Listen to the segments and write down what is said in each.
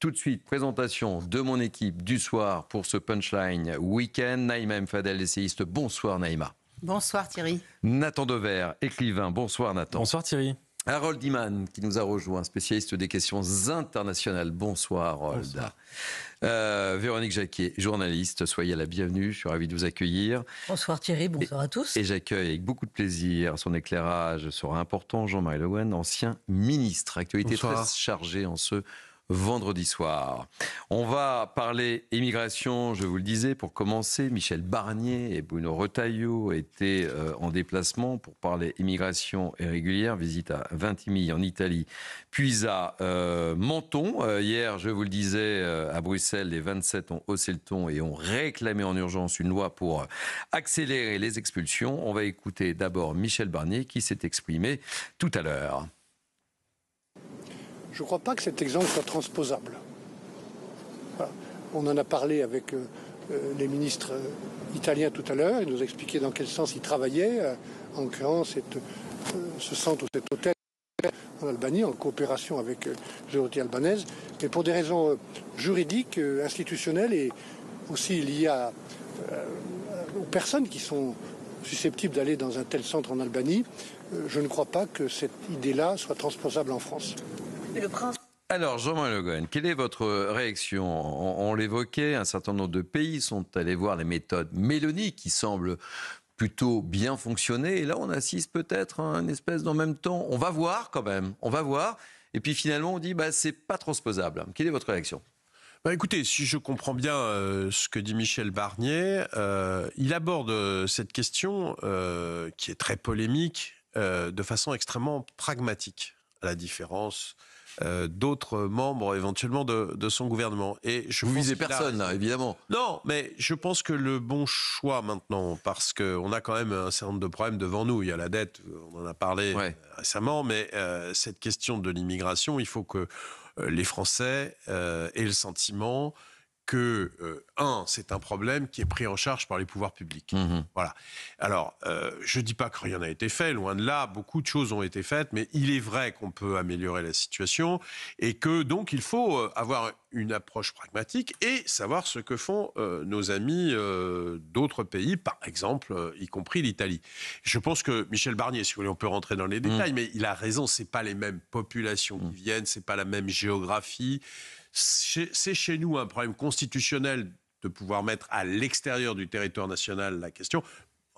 Tout de suite, présentation de mon équipe du soir pour ce Punchline Week-end. Naïma M. Fadel, essayiste. Bonsoir Naïma. Bonsoir Thierry. Nathan Dever, écrivain. Bonsoir Nathan. Bonsoir Thierry. Harold Iman qui nous a rejoint, spécialiste des questions internationales. Bonsoir Harold. Bonsoir. Véronique Jacquier, journaliste. Soyez la bienvenue, je suis ravi de vous accueillir. Bonsoir Thierry, bonsoir à tous. Et j'accueille avec beaucoup de plaisir, son éclairage sera important, Jean-Marie Le Guen, ancien ministre. Actualité très chargée en ce vendredi soir. On va parler immigration, je vous le disais, pour commencer. Michel Barnier et Bruno Retailleau étaient en déplacement pour parler immigration irrégulière. Visite à Vintimille en Italie, puis à Menton. Hier, je vous le disais, à Bruxelles, les 27 ont haussé le ton et ont réclamé en urgence une loi pour accélérer les expulsions. On va écouter d'abord Michel Barnier qui s'est exprimé tout à l'heure. Je ne crois pas que cet exemple soit transposable. Voilà. On en a parlé avec les ministres italiens tout à l'heure. Ils nous expliquaient dans quel sens ils travaillaient en créant ce centre ou cet hôtel en Albanie, en coopération avec les autorités albanaises. Mais pour des raisons juridiques, institutionnelles et aussi liées aux personnes qui sont susceptibles d'aller dans un tel centre en Albanie, je ne crois pas que cette idée-là soit transposable en France. Alors, Jean-Marie Le Guen, quelle est votre réaction ? On l'évoquait, un certain nombre de pays sont allés voir les méthodes Meloni qui semblent plutôt bien fonctionner. Et là, on assiste peut-être à une espèce d'en même temps. On va voir quand même, on va voir. Et puis finalement, on dit, c'est pas transposable. Quelle est votre réaction ? Écoutez, si je comprends bien ce que dit Michel Barnier, il aborde cette question qui est très polémique de façon extrêmement pragmatique, à la différence d'autres membres éventuellement de son gouvernement. Et vous visez personne là, évidemment. Non, mais je pense que le bon choix maintenant, parce qu'on a quand même un certain nombre de problèmes devant nous. Il y a la dette, on en a parlé récemment, mais cette question de l'immigration, il faut que les Français aient le sentiment que, c'est un problème qui est pris en charge par les pouvoirs publics. Voilà. Alors, je ne dis pas que rien n'a été fait, loin de là, beaucoup de choses ont été faites, mais il est vrai qu'on peut améliorer la situation et que, donc, il faut avoir une approche pragmatique et savoir ce que font nos amis d'autres pays, par exemple, y compris l'Italie. Je pense que Michel Barnier, si vous voulez, on peut rentrer dans les détails, mais il a raison, ce n'est pas les mêmes populations qui viennent, ce n'est pas la même géographie. C'est chez nous un problème constitutionnel de pouvoir mettre à l'extérieur du territoire national la question.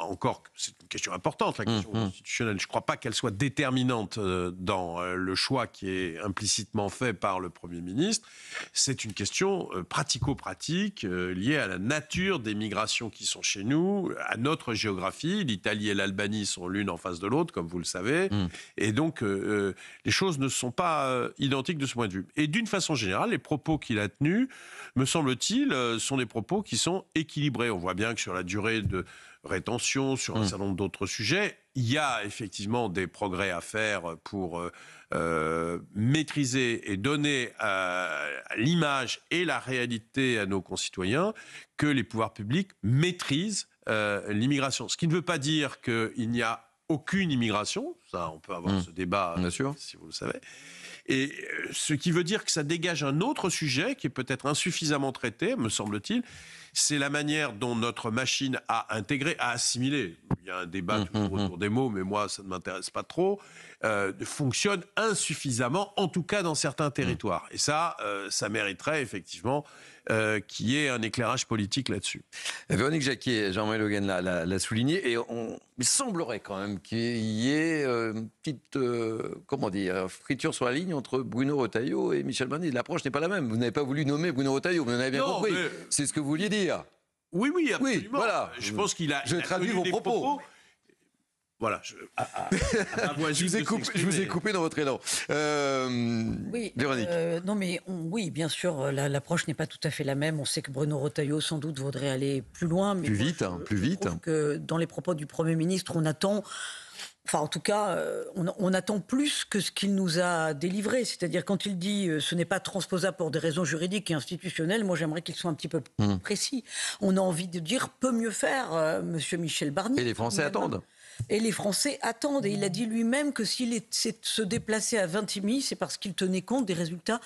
Encore, c'est une question importante, la question constitutionnelle. Je ne crois pas qu'elle soit déterminante dans le choix qui est implicitement fait par le Premier ministre. C'est une question pratico-pratique liée à la nature des migrations qui sont chez nous, à notre géographie. L'Italie et l'Albanie sont l'une en face de l'autre, comme vous le savez. Et donc, les choses ne sont pas identiques de ce point de vue. Et d'une façon générale, les propos qu'il a tenus, me semble-t-il, sont des propos qui sont équilibrés. On voit bien que sur la durée de rétention, sur un certain nombre d'autres sujets. Il y a effectivement des progrès à faire pour maîtriser et donner l'image et la réalité à nos concitoyens que les pouvoirs publics maîtrisent l'immigration. Ce qui ne veut pas dire qu'il n'y a aucune immigration. Ça, on peut avoir ce débat, bien sûr, si vous le savez. Et ce qui veut dire que ça dégage un autre sujet qui est peut-être insuffisamment traité, me semble-t-il, c'est la manière dont notre machine a intégré, a assimilé. Il y a un débat toujours autour des mots, mais moi, ça ne m'intéresse pas trop. Fonctionne insuffisamment, en tout cas dans certains territoires. Et ça mériterait effectivement qu'il y ait un éclairage politique là-dessus. Véronique Jacquier, Jean-Marie Le Guen l'a souligné, et il semblerait quand même qu'il y ait une petite friture sur la ligne entre Bruno Retailleau et Michel Barnier. L'approche n'est pas la même. Vous n'avez pas voulu nommer Bruno Retailleau, vous en avez bien compris. Mais... C'est ce que vous vouliez dire. Oui, absolument. Oui, voilà. Je pense qu'il a... Je traduis vos propos. Voilà. Je vous ai coupé dans votre élan. Oui, Véronique. Non, mais oui, bien sûr, l'approche n'est pas tout à fait la même. On sait que Bruno Retailleau, sans doute, voudrait aller plus loin. Mais plus vite. Je trouve que dans les propos du Premier ministre, on attend... Enfin, en tout cas, on attend plus que ce qu'il nous a délivré. C'est-à-dire, quand il dit ce n'est pas transposable pour des raisons juridiques et institutionnelles, moi, j'aimerais qu'il soit un petit peu plus précis. On a envie de dire peut mieux faire, monsieur Michel Barnier. Et les Français attendent. Et les Français attendent. Et il a dit lui-même que s'il se déplaçait à Vintimille, c'est parce qu'il tenait compte des résultats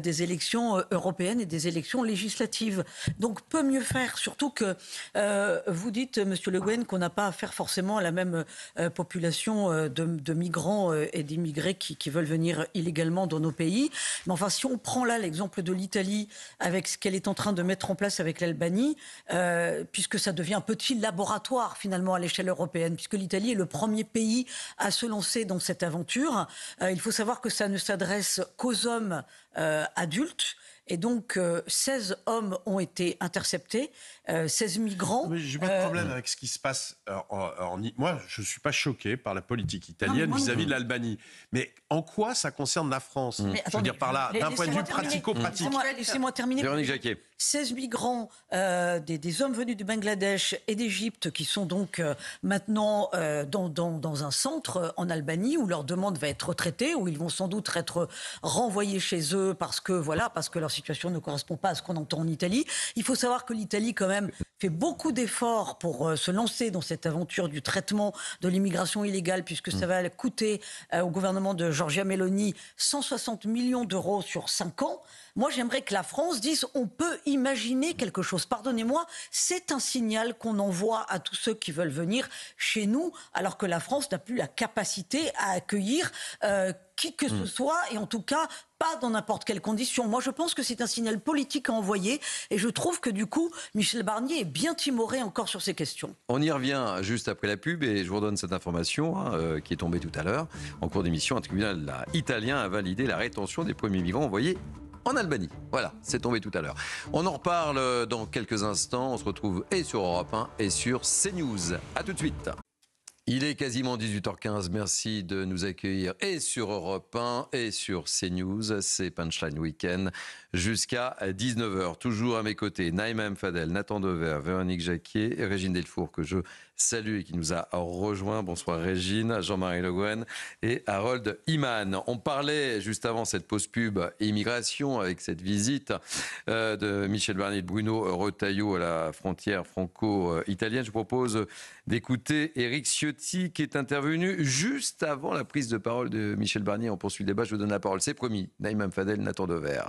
des élections européennes et des élections législatives. Donc peut mieux faire, surtout que vous dites, Monsieur Le Guen, qu'on n'a pas affaire forcément à la même population de migrants et d'immigrés qui veulent venir illégalement dans nos pays. Mais enfin, si on prend là l'exemple de l'Italie avec ce qu'elle est en train de mettre en place avec l'Albanie, puisque ça devient un petit laboratoire finalement à l'échelle européenne, puisque l'Italie est le premier pays à se lancer dans cette aventure. Il faut savoir que ça ne s'adresse qu'aux hommes adultes. Et donc, 16 hommes ont été interceptés, 16 migrants. Mais j'ai pas de problème avec ce qui se passe. Moi, je suis pas choqué par la politique italienne vis-à-vis de l'Albanie. Mais en quoi ça concerne la France ? Je veux dire par là, d'un point de vue pratico-pratique. Laissez-moi terminer. Véronique Jacquier. 16 migrants, des hommes venus du Bangladesh et d'Égypte qui sont donc maintenant dans un centre en Albanie où leur demande va être traitée, où ils vont sans doute être renvoyés chez eux parce que leur situation ne correspond pas à ce qu'on entend en Italie. Il faut savoir que l'Italie, quand même, fait beaucoup d'efforts pour se lancer dans cette aventure du traitement de l'immigration illégale, puisque ça va coûter au gouvernement de Giorgia Meloni 160 millions d'euros sur 5 ans. Moi, j'aimerais que la France dise on peut imaginer quelque chose. Pardonnez-moi, c'est un signal qu'on envoie à tous ceux qui veulent venir chez nous, alors que la France n'a plus la capacité à accueillir qui que ce soit, et en tout cas pas dans n'importe quelle condition. Moi, je pense que c'est un signal politique à envoyer, et je trouve que du coup, Michel Barnier est bien timoré encore sur ces questions. On y revient juste après la pub, et je vous redonne cette information qui est tombée tout à l'heure. En cours d'émission, un tribunal italien a validé la rétention des premiers migrants envoyés en Albanie. Voilà, c'est tombé tout à l'heure. On en reparle dans quelques instants. On se retrouve et sur Europe 1 et sur CNews. A tout de suite. Il est quasiment 18h15. Merci de nous accueillir et sur Europe 1 et sur CNews. C'est Punchline Week-end jusqu'à 19h. Toujours à mes côtés, Naïma M. Fadel, Nathan Dever, Véronique Jacquier et Régine Delfour, que je salue et qui nous a rejoint. Bonsoir Régine, Jean-Marie Le Guen et Harold Iman. On parlait juste avant cette pause pub immigration avec cette visite de Michel Barnier et de Bruno Retailleau à la frontière franco-italienne. Je vous propose d'écouter Éric Ciotti qui est intervenu juste avant la prise de parole de Michel Barnier. On poursuit le débat, je vous donne la parole. C'est promis. Naïma Mfadel, Nathan Dever.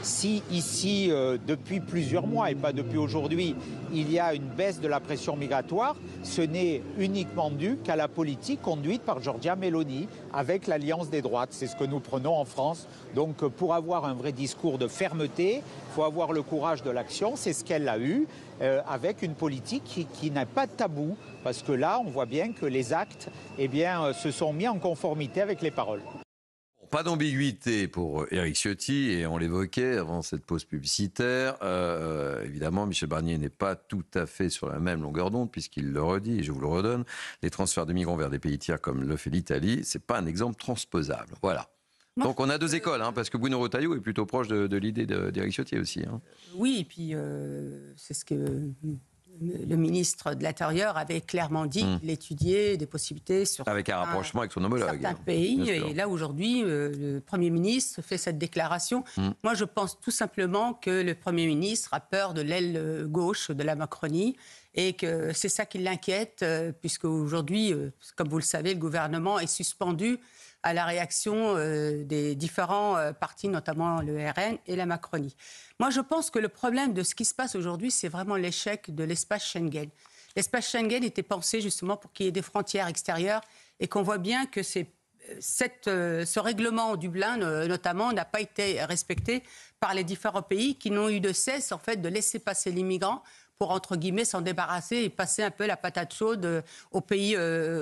Si ici, depuis plusieurs mois et pas depuis aujourd'hui, il y a une baisse de la pression migratoire, ce n'est uniquement dû qu'à la politique conduite par Giorgia Meloni avec l'Alliance des droites. C'est ce que nous prenons en France. Donc pour avoir un vrai discours de fermeté, il faut avoir le courage de l'action. C'est ce qu'elle a eu avec une politique qui n'a pas de tabou. Parce que là, on voit bien que les actes se sont mis en conformité avec les paroles. Pas d'ambiguïté pour Éric Ciotti, et on l'évoquait avant cette pause publicitaire. Évidemment, Michel Barnier n'est pas tout à fait sur la même longueur d'onde, puisqu'il le redit, et je vous le redonne, les transferts de migrants vers des pays tiers comme le fait l'Italie, c'est pas un exemple transposable. Voilà. Donc on a deux écoles, parce que Bruno Retailleau est plutôt proche de l'idée d'Éric Ciotti aussi. Oui, et puis c'est ce que le ministre de l'Intérieur avait clairement dit qu'il étudiait des possibilités sur avec un rapprochement avec son homologue. Certains pays. Et là, aujourd'hui, le Premier ministre fait cette déclaration. Moi, je pense tout simplement que le Premier ministre a peur de l'aile gauche de la Macronie et que c'est ça qui l'inquiète, puisque aujourd'hui, comme vous le savez, le gouvernement est suspendu à la réaction des différents partis, notamment le RN et la Macronie. Moi, je pense que le problème de ce qui se passe aujourd'hui, c'est vraiment l'échec de l'espace Schengen. L'espace Schengen était pensé justement pour qu'il y ait des frontières extérieures et qu'on voit bien que ce règlement Dublin, notamment, n'a pas été respecté par les différents pays qui n'ont eu de cesse, en fait, de laisser passer les migrants pour, entre guillemets, s'en débarrasser et passer un peu la patate chaude aux pays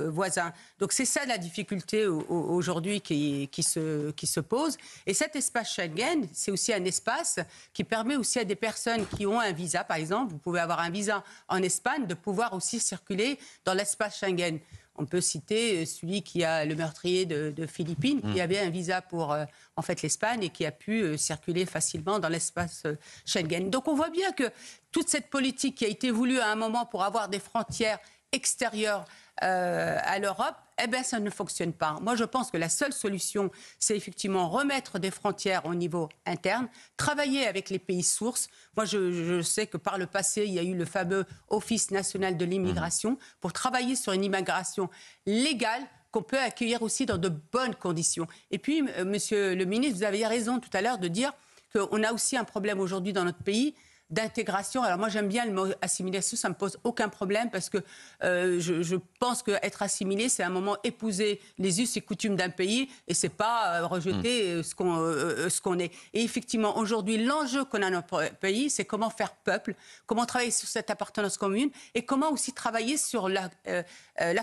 voisins. Donc c'est ça la difficulté aujourd'hui qui se pose. Et cet espace Schengen, c'est aussi un espace qui permet aussi à des personnes qui ont un visa, par exemple, vous pouvez avoir un visa en Espagne, de pouvoir aussi circuler dans l'espace Schengen. On peut citer celui qui a le meurtrier de Philippines, qui avait un visa pour en fait l'Espagne et qui a pu circuler facilement dans l'espace Schengen. Donc on voit bien que toute cette politique qui a été voulue à un moment pour avoir des frontières extérieure à l'Europe, eh bien, ça ne fonctionne pas. Moi, je pense que la seule solution, c'est effectivement remettre des frontières au niveau interne, travailler avec les pays sources. Moi, je sais que par le passé, il y a eu le fameux Office national de l'immigration pour travailler sur une immigration légale qu'on peut accueillir aussi dans de bonnes conditions. Et puis, monsieur le ministre, vous aviez raison tout à l'heure de dire qu'on a aussi un problème aujourd'hui dans notre pays d'intégration. Alors moi j'aime bien le mot assimilation, ça ne me pose aucun problème parce que je pense qu'être assimilé, c'est à un moment épouser les us et coutumes d'un pays et c'est pas rejeter ce qu'on est. Et effectivement, aujourd'hui, l'enjeu qu'on a dans notre pays, c'est comment faire peuple, comment travailler sur cette appartenance commune et comment aussi travailler sur la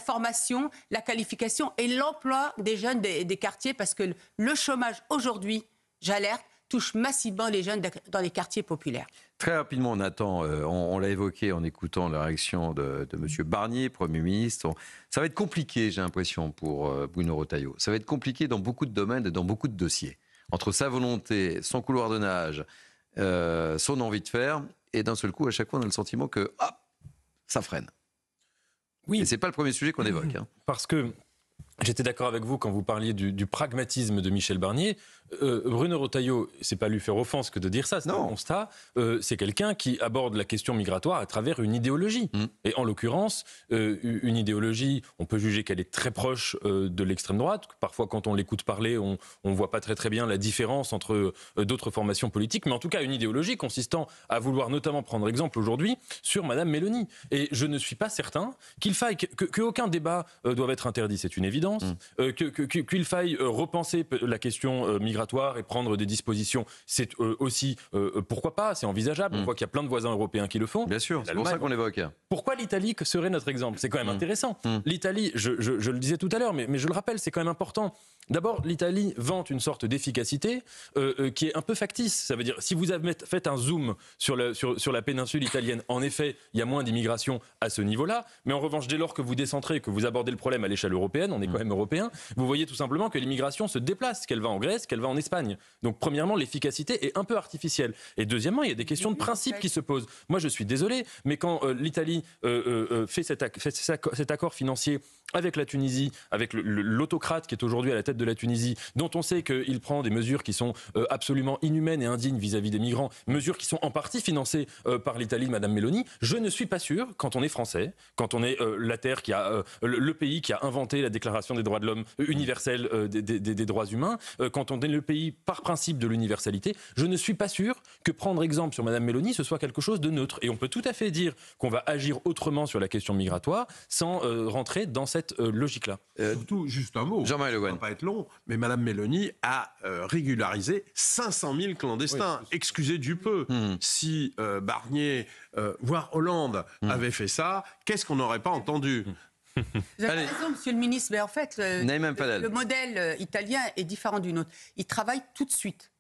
formation, la qualification et l'emploi des jeunes des quartiers parce que le chômage aujourd'hui, j'alerte, touche massivement les jeunes dans les quartiers populaires. Très rapidement, Nathan, on l'a évoqué en écoutant la réaction de M. Barnier, Premier ministre. Ça va être compliqué, j'ai l'impression, pour Bruno Retailleau. Ça va être compliqué dans beaucoup de domaines et dans beaucoup de dossiers. Entre sa volonté, son couloir de nage, son envie de faire, et d'un seul coup, à chaque fois, on a le sentiment que hop, ça freine. Oui. Et ce n'est pas le premier sujet qu'on évoque. Hein. Parce que j'étais d'accord avec vous quand vous parliez du pragmatisme de Michel Barnier. Bruno Retailleau, c'est pas lui faire offense que de dire ça, c'est un constat. C'est quelqu'un qui aborde la question migratoire à travers une idéologie. Et en l'occurrence, une idéologie, on peut juger qu'elle est très proche de l'extrême droite. Parfois, quand on l'écoute parler, on voit pas très bien la différence entre d'autres formations politiques. Mais en tout cas, une idéologie consistant à vouloir notamment prendre exemple aujourd'hui sur Madame Mélanie. Et je ne suis pas certain qu'il faille qu'aucun débat doive être interdit. C'est une évidence. Qu'il faille repenser la question migratoire et prendre des dispositions, c'est aussi, pourquoi pas, c'est envisageable. On voit qu'il y a plein de voisins européens qui le font. Bien sûr, c'est pour ça qu'on l'évoque. Pourquoi l'Italie serait notre exemple ? C'est quand même intéressant. L'Italie, je le disais tout à l'heure, mais je le rappelle, c'est quand même important. D'abord, l'Italie vante une sorte d'efficacité qui est un peu factice. Ça veut dire, si vous faites un zoom sur la péninsule italienne, en effet, il y a moins d'immigration à ce niveau-là. Mais en revanche, dès lors que vous décentrez, que vous abordez le problème à l'échelle européenne, on est quand même européen, vous voyez tout simplement que l'immigration se déplace, qu'elle va en Grèce, qu'elle va en Espagne. Donc, premièrement, l'efficacité est un peu artificielle. Et deuxièmement, il y a des questions de principe qui se posent. Moi, je suis désolé, mais quand l'Italie fait cet accord financier avec la Tunisie, avec l'autocrate qui est aujourd'hui à la tête de la Tunisie, dont on sait qu'il prend des mesures qui sont absolument inhumaines et indignes vis-à-vis des migrants, mesures qui sont en partie financées par l'Italie de Mme Meloni, je ne suis pas sûr, quand on est français, quand on est la terre qui a le pays qui a inventé la Déclaration des droits de l'homme universelle des droits humains, quand on est le pays par principe de l'universalité, je ne suis pas sûr que prendre exemple sur Mme Meloni, ce soit quelque chose de neutre. Et on peut tout à fait dire qu'on va agir autrement sur la question migratoire sans rentrer dans cette logique-là. Surtout, juste un mot, Jean-Marie Le Guen. Ça va pas être long, mais Mme Meloni a régularisé 500 000 clandestins. Oui, excusez du peu. Si Barnier, voire Hollande, avait fait ça, qu'est-ce qu'on n'aurait pas entendu Vous avez raison, monsieur le ministre, mais en fait, le modèle italien est différent du nôtre. Il travaille tout de suite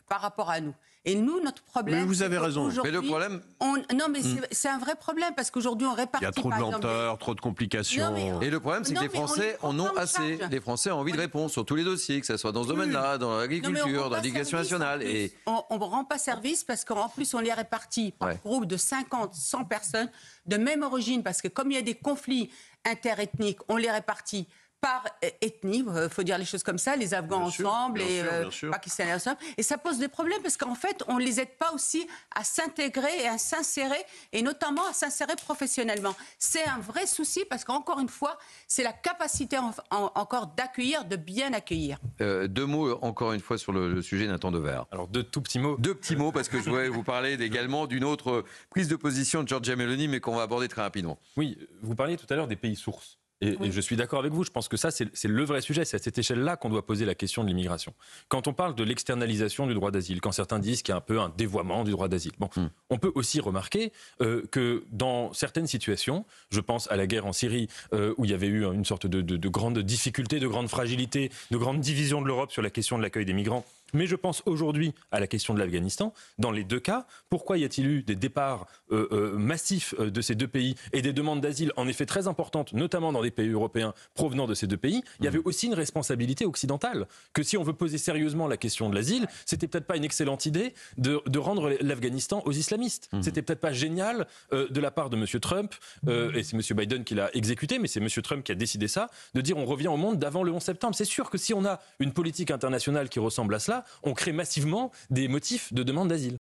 par rapport à nous. Et nous, notre problème... Mais vous avez raison. Mais le problème... Non, mais c'est un vrai problème, parce qu'aujourd'hui, on répartit... Il y a trop de lenteur, trop de complications... Et le problème, c'est que les Français en ont assez. Les Français ont envie de réponse sur tous les dossiers, que ce soit dans ce domaine-là, dans l'agriculture, dans l'éducation nationale. Et on ne rend pas service, parce qu'en plus, on les répartit par groupe de 50, 100 personnes de même origine, parce que comme il y a des conflits interethniques, on les répartit par ethnie, il faut dire les choses comme ça, les Afghans ensemble, les Pakistanais ensemble. Et ça pose des problèmes parce qu'en fait, on ne les aide pas aussi à s'intégrer et à s'insérer, et notamment à s'insérer professionnellement. C'est un vrai souci parce qu'encore une fois, c'est la capacité encore d'accueillir, de bien accueillir. 2 mots encore une fois sur le sujet Nathan Devers. Alors 2 tout petits mots. 2 petits mots parce que je voulais vous parler également d'une autre prise de position de Giorgia Meloni, mais qu'on va aborder très rapidement. Oui, vous parliez tout à l'heure des pays sources. Et je suis d'accord avec vous, je pense que ça, c'est le vrai sujet. C'est à cette échelle-là qu'on doit poser la question de l'immigration. Quand on parle de l'externalisation du droit d'asile, quand certains disent qu'il y a un peu un dévoiement du droit d'asile, on peut aussi remarquer que dans certaines situations, je pense à la guerre en Syrie, où il y avait eu une sorte de grande difficulté, de grande fragilité, de grande division de l'Europe sur la question de l'accueil des migrants, Mais je pense aujourd'hui à la question de l'Afghanistan. Dans les deux cas, pourquoi y a-t-il eu des départs massifs de ces deux pays et des demandes d'asile en effet très importantes, notamment dans des pays européens provenant de ces deux pays? Il y avait aussi une responsabilité occidentale. Que si on veut poser sérieusement la question de l'asile, c'était peut-être pas une excellente idée de rendre l'Afghanistan aux islamistes. C'était peut-être pas génial de la part de M. Trump, et c'est M. Biden qui l'a exécuté, mais c'est M. Trump qui a décidé ça, de dire on revient au monde d'avant le 11 septembre. C'est sûr que si on a une politique internationale qui ressemble à cela, on crée massivement des motifs de demande d'asile.